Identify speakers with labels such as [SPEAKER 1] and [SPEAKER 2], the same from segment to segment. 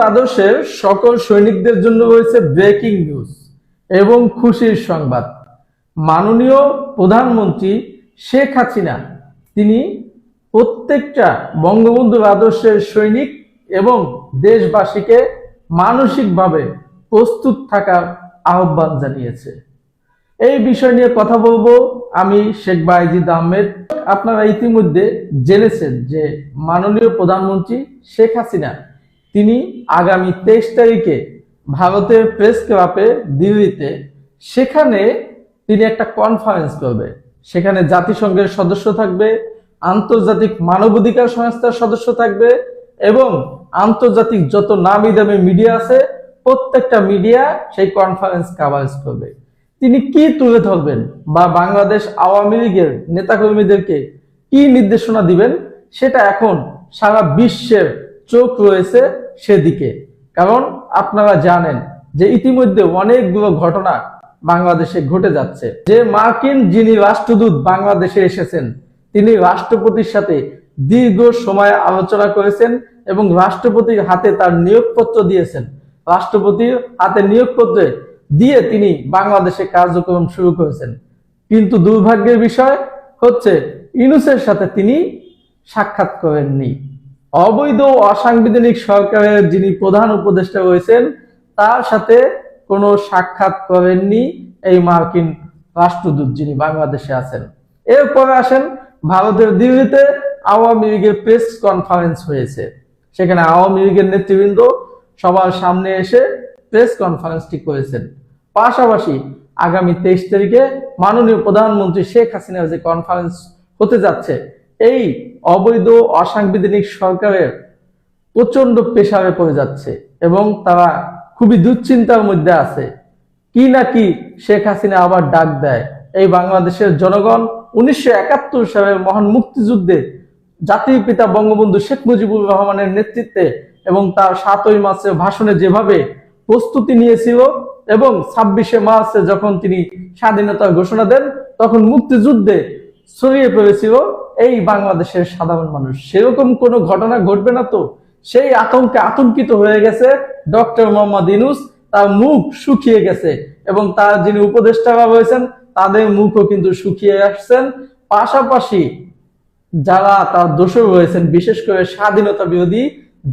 [SPEAKER 1] আদর্শের সকল সৈনিকদের জন্য রয়েছে ব্রেকিং নিউজ এবং খুশির সংবাদ। মাননীয় প্রধানমন্ত্রী শেখ হাসিনা তিনি প্রত্যেকটা বঙ্গবন্ধুর আদর্শের সৈনিক এবং দেশবাসীকে মানসিকভাবে প্রস্তুত থাকার আহ্বান জানিয়েছে। এই বিষয় নিয়ে কথা বলবো আমি শেখ বায়েজিদ আহমেদ। আপনারা ইতিমধ্যে জেনেছেন যে মাননীয় প্রধানমন্ত্রী শেখ হাসিনা তিনি আগামী 23 তারিখে ভারতের প্রেস ক্লাবে দিল্লিতে সেখানে তিনি একটা কনফারেন্স করবে। সেখানে জাতিসংঘের সদস্য থাকবে, আন্তর্জাতিক মানবাধিকার সংস্থার সদস্য থাকবে এবং আন্তর্জাতিক যত নামি দামি মিডিয়া আছে প্রত্যেকটা মিডিয়া সেই কনফারেন্স কভারেজ করবে। তিনি কি তুলে ধরবেন বা বাংলাদেশ আওয়ামী লীগের নেতাকর্মীদেরকে কি নির্দেশনা দিবেন সেটা এখন সারা বিশ্বের চোখ রয়েছে সেদিকে। কারণ আপনারা জানেন যে ইতিমধ্যে অনেকগুলো ঘটনা বাংলাদেশে ঘটে যাচ্ছে। যে মার্কিন যিনি রাষ্ট্রদূত বাংলাদেশে এসেছেন তিনি রাষ্ট্রপতির সাথে দীর্ঘ সময় আলোচনা করেছেন এবং রাষ্ট্রপতির হাতে তার নিয়োগপত্র দিয়েছেন। রাষ্ট্রপতির হাতে নিয়োগপত্রে দিয়ে তিনি বাংলাদেশে কার্যক্রম শুরু করেছেন। কিন্তু দুর্ভাগ্যের বিষয় হচ্ছে ইউনূসের সাথে তিনি সাক্ষাৎ করেননি। অবৈধ অসাংবিধানিক সরকারের যিনি প্রধান উপদেষ্টা রয়েছেন তার সাথে কোনো সাক্ষাৎ করেননি এই মার্কিন রাষ্ট্রদূত যিনি বাংলাদেশে আছেন। এরপরে আসেন ভারতের দিল্লিতে আওয়ামী লীগের প্রেস কনফারেন্স হয়েছে। সেখানে আওয়ামী লীগের নেতৃবৃন্দ সবার সামনে এসে প্রেস কনফারেন্সটি করেছেন। পাশাপাশি আগামী 23 তারিখে মাননীয় প্রধানমন্ত্রী শেখ হাসিনার যে কনফারেন্স হতে যাচ্ছে এই অবৈধ অসাংবিধানিক সরকারের প্রচন্ড প্রেসারে পড়ে যাচ্ছে এবং তারা খুবই দুশ্চিন্তার মধ্যে আছে। কি নাকি শেখ হাসিনা আবার ডাক দেয় এই বাংলাদেশের জনগণ 1971 সালের মহান মুক্তিযুদ্ধে জাতির পিতা বঙ্গবন্ধু শেখ মুজিবুর রহমানের নেতৃত্বে এবং তার 7ই মার্চের ভাষণে যেভাবে প্রস্তুতি নিয়েছিল এবং 26শে মার্চে যখন তিনি স্বাধীনতার ঘোষণা দেন তখন মুক্তিযুদ্ধে ছড়িয়ে পড়েছিল এই বাংলাদেশের সাধারণ মানুষ। সেরকম কোনো ঘটনা ঘটবে না তো? সেই আতঙ্কে আতঙ্কিত হয়ে গেছে ডক্টর মোহাম্মদ ইউনূস। তার মুখ শুকিয়ে গেছে এবং তার যিনি উপদেষ্টারা রয়েছেন তাদের মুখও কিন্তু শুকিয়ে আসছেন। পাশাপাশি যারা তার দোষর রয়েছেন বিশেষ করে স্বাধীনতা বিরোধী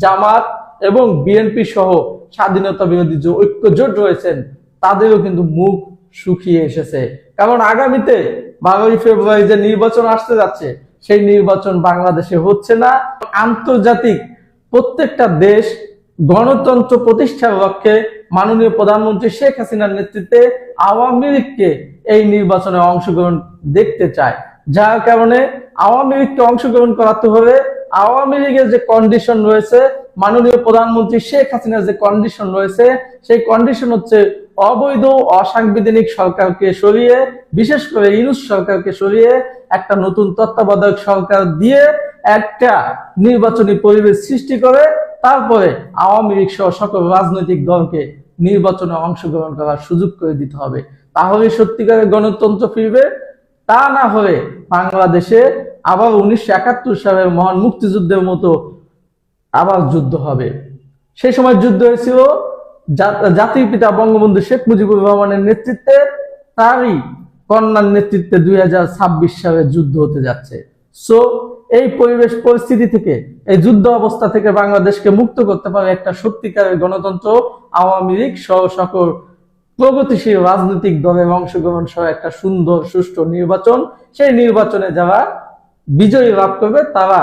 [SPEAKER 1] জামাত এবং বিএনপি সহ স্বাধীনতা বিরোধী যে ঐক্যজোট রয়েছেন তাদেরও কিন্তু মুখ শুকিয়ে এসেছে। কারণ আগামীতে 12ই ফেব্রুয়ারি যে নির্বাচন আসতে যাচ্ছে সেই নির্বাচন বাংলাদেশে হচ্ছে না। আন্তর্জাতিক প্রত্যেকটা দেশ গণতন্ত্র প্রতিষ্ঠার লক্ষ্যে মাননীয় প্রধানমন্ত্রী শেখ হাসিনার নেতৃত্বে আওয়ামী লীগকে এই নির্বাচনে অংশগ্রহণ দেখতে চায়। যার কারণে আওয়ামী লীগকে অংশগ্রহণ করাতে হবে। আওয়ামী লীগের যে কন্ডিশন রয়েছে, মাননীয় প্রধানমন্ত্রী শেখ হাসিনার যে কন্ডিশন রয়েছে সেই কন্ডিশন হচ্ছে অবৈধ অসাংবিধানিক সরকারকে সরিয়ে, বিশেষ করে ইউনূস সরকারকে সরিয়ে একটা নতুন তত্ত্বাবধায়ক সরকার দিয়ে একটা নির্বাচনী পরিবেশ সৃষ্টি করে তারপরে আওয়ামী লীগ সহ সকল রাজনৈতিক দলকে নির্বাচনে অংশগ্রহণ করার সুযোগ করে দিতে হবে। তাহলে সত্যিকারের গণতন্ত্র ফিরবে। তা না হলে বাংলাদেশে আবার 1971 সালের মহান মুক্তিযুদ্ধের মতো আবার যুদ্ধ হবে। সেই সময় যুদ্ধ হয়েছিল জাতির পিতা বঙ্গবন্ধু শেখ মুজিবুর রহমানের নেতৃত্বে, তারই কন্যার নেতৃত্বে 2026 সালে যুদ্ধ হতে যাচ্ছে। সো এই পরিবেশ পরিস্থিতি থেকে, এই যুদ্ধ অবস্থা থেকে বাংলাদেশকে মুক্ত করতে পারে একটা সত্যিকারের গণতন্ত্র, আওয়ামী লীগ সহ সকল প্রগতিশীল রাজনৈতিক দলের অংশগ্রহণ সহ একটা সুন্দর সুষ্ঠু নির্বাচন। সেই নির্বাচনে যারা বিজয়ী লাভ করবে তারা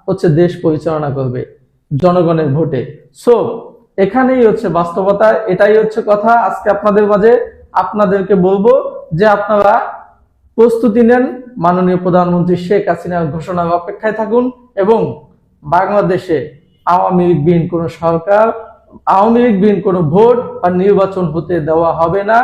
[SPEAKER 1] হচ্ছে দেশ পরিচালনা করবে জনগণের ভোটে। সো এখানেই হচ্ছে বাস্তবতা, এটাই হচ্ছে কথা। আজকে আপনাদের মাঝে আপনাদেরকে বলবো যে আপনারা প্রস্তুতি নেন, মাননীয় প্রধানমন্ত্রী শেখ হাসিনার ঘোষণার অপেক্ষায় থাকুন এবং বাংলাদেশে আওয়ামী লীগবিহীন কোনো সরকার, আওয়ামী লীগবিহীন কোনো ভোট বা নির্বাচন হতে দেওয়া হবে না।